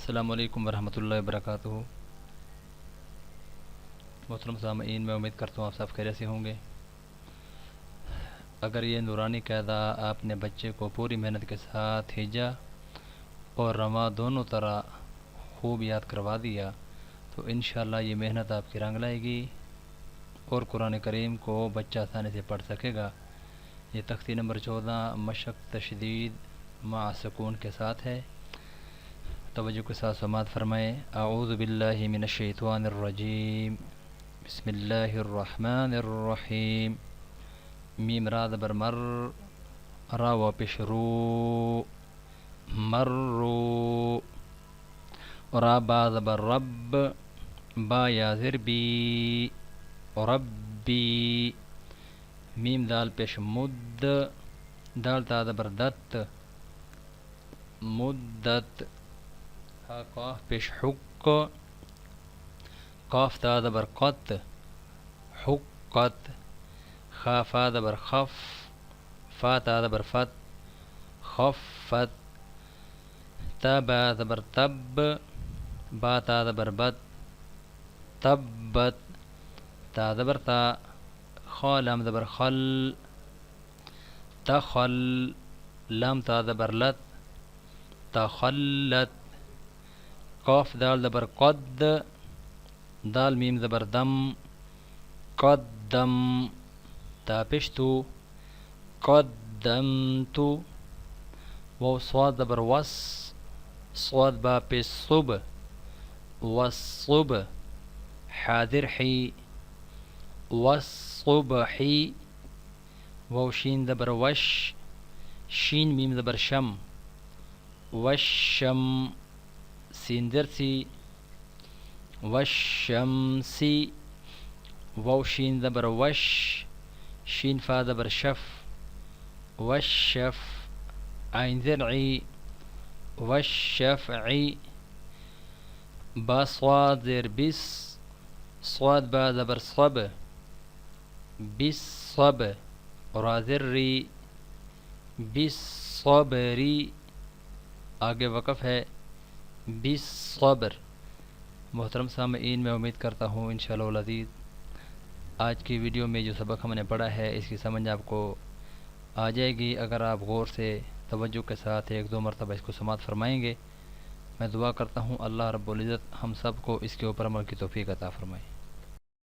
السلام علیکم ورحمۃ اللہ وبرکاتہ۔ محترم سامعین، میں امید کرتا ہوں آپ سب خیریت سے ہوں گے۔ اگر یہ نورانی قاعدہ آپ نے بچے کو پوری محنت کے ساتھ ہجا اور رواں دونوں طرح خوب یاد کروا دیا تو انشاءاللہ یہ محنت آپ کی رنگ لائے گی اور قرآن کریم کو بچہ آسانی سے پڑھ سکے گا۔ یہ تختی نمبر 14 مشق تشدید مع سکون کے ساتھ ہے۔ توجہ کے ساتھ سماعت فرمائیں۔ اعوذ باللہ من الشیطان الرجیم، بسم اللہ الرحمن الرحیم۔ میم را زبر مر، را و پیش رو، مرو، را با زبر رب، با یا زر بی، ربی۔ میم دال پیش مد، دال تا زبر دت، مدت۔ ہا قاف پیش حق، قاف تا زبر قط، حقت۔ خا فا زبر خف، فا تا زبر فت، خفت۔ تا با زبر تب، با تا زبر بت، تبت۔ تا زبر تا، خا لام زبر خل، تخل۔ لام تا زبر لت، تخلت۔ قاف دال زبر قد، دال میم زبر دم، قدم۔ تا پشتو، قدمت۔ واو صاد زبر وس، صاد با پیش صب، والصب۔ حاضر حی، والصبحی۔ واو شین زبر وش، شین میم زبر شم، والشم۔ سین درسی، والشمسی۔ واو شین زبر وش، شین فا زبر شف، والشف۔ عین زرعی، والشفعی۔ با صاد زیر بس، صاد با زبر صب، بالصب۔ را ذری، بالصبری۔ آگے وقف ہے، بالصبر۔ محترم سامعین، میں امید کرتا ہوں انشاءاللہ العزیز آج کی ویڈیو میں جو سبق ہم نے پڑھا ہے اس کی سمجھ آپ کو آ جائے گی اگر آپ غور سے توجہ کے ساتھ ایک دو مرتبہ اس کو سماعت فرمائیں گے۔ میں دعا کرتا ہوں اللہ رب العزت ہم سب کو اس کے اوپر عمل کی توفیق عطا فرمائے۔